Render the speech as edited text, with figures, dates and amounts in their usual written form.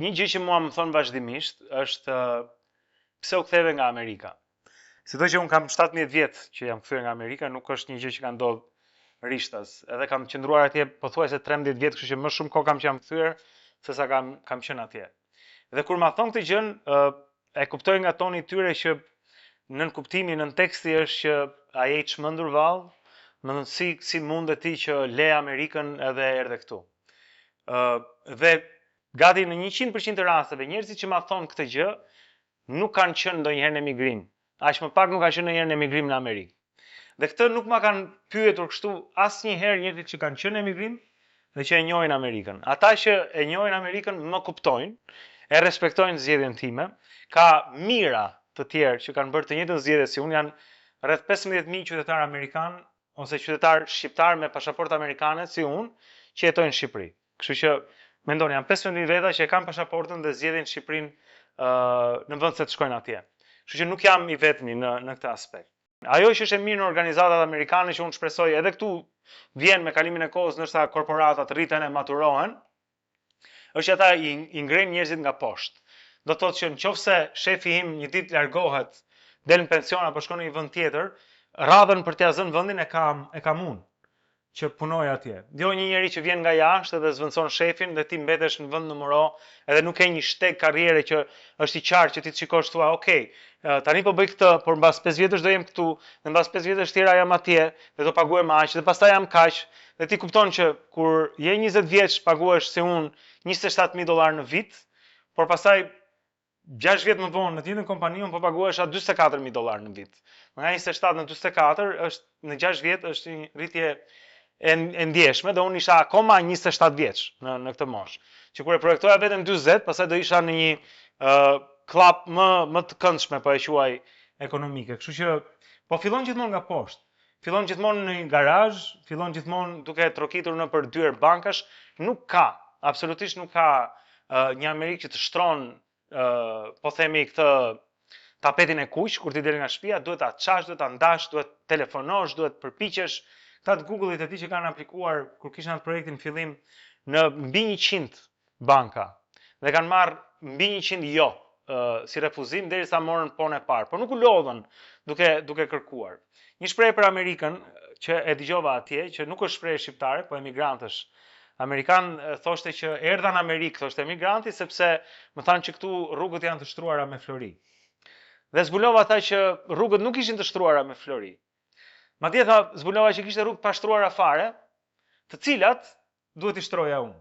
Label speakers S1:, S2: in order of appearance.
S1: një gjë që mua më thon vazhdimisht është pse u ktheve nga Amerika. Sido që un kam 17 vjet që jam kthyer nga Amerika, nuk është një gjë që ka ndodhur rishtas. Edhe kam qëndruar atje pothuajse 13 vjet, kështu që më shumë kohë kam që jam kthyer sesa kam qenë atje. Dhe kur ma thon këtë gjën, e kuptoj nga toni i tyre që nën kuptimin, nën teksti është që ai e çmendur vallë, më thon si mundet ti që le Amerikën edhe erdhe këtu. Dhe gati në 100% të rasteve njerëzit që ma thon këtë gjë nuk kanë qenë ndonjëherë në emigrim. Aq më pak nuk kanë qenë ndonjëherë në emigrim në Amerikë. Dhe këtë nuk ma kanë pyetur kështu asnjëherë njerëzit që kanë qenë në emigrim dhe që e njohin Amerikën. Ata që e njohin Amerikën më kuptojnë, e respektojnë zgjedhjen time. Ka mira të tjerë që kanë bërë të njëjtën zgjedhje si unë, janë rreth 15.000 qytetarë amerikanë ose qytetarë shqiptar me pasaportë amerikane si unë që jetojnë në Shqipëri. Kështu që mendoni, janë 15.000 veta që e kanë pasaportën dhe zgjedhin Shqipërinë në vend se të shkojnë atje. Kështu që nuk jam i vetmi në këtë aspekt. Ajo që është e mirë në organizatat amerikane që unë shpresoj edhe këtu vjen me kalimin e kohës, nërsa korporatat rriten e maturohen, është që ata i ngrenë njerëzit nga poshtë. Do të thotë që nëse shefi im një ditë largohet, del në pension apo shkon në një vend tjetër, radhën për t'ia zënë vendin e kam unë që punoj atje. Jo një njeri që vjen nga jashtë dhe zvendçon shefin dhe ti mbetesh në vend numër O, edhe nuk ke një shteg karriere që është i qartë që ti të shikosh thua, "Okej, tani po bëj këtë, por mbas 5 vjetësh do jem këtu, dhe mbas 5 vjetësh tjera jam atje, dhe do paguhem aq, dhe pastaj jam kaq." Dhe ti kupton që kur je 20 vjeç paguhesh si unë $27.000 në vit, por pastaj 6 vjet më vonë në të njëjtën kompani unë po paguhesha $44.000 në vit. Nga 27 në 44 është në 6 vjet është një rritje e ndjeshme, dhe unë isha akoma 27 vjeç në këtë moshë. Që kur e projektoja vetëm 40, pastaj do isha në një klap më të këndshme, po e quaj ekonomike. Kështu që po fillon gjithmonë nga poshtë. Fillon gjithmonë në një garazh, fillon gjithmonë duke trokitur nëpër dyer bankash, nuk ka, absolutisht nuk ka një Amerikë që të shtron po themi këtë tapetin e kuq kur ti del nga shtëpia, duhet ta çash, duhet ta ndash, duhet telefonosh, duhet përpiqesh. Këta të Google-it e ti që kanë aplikuar kur kishin atë projektin fillim në mbi 100 banka dhe kanë marrë mbi 100 jo si refuzim derisa morën ponë e parë, por nuk u lodhën duke kërkuar. Një shprehje për Amerikën që e dëgjova atje, që nuk është shprehje shqiptare, po emigrantësh amerikan thoshte që erdha në Amerikë, thoshte emigranti, sepse më thanë që këtu rrugët janë të shtruara me flori. Dhe zbulova tha që rrugët nuk ishin të shtruara me flori. Madje tha zbulova që kishte rrugë pa shtruara fare, të cilat duhet i shtroja unë.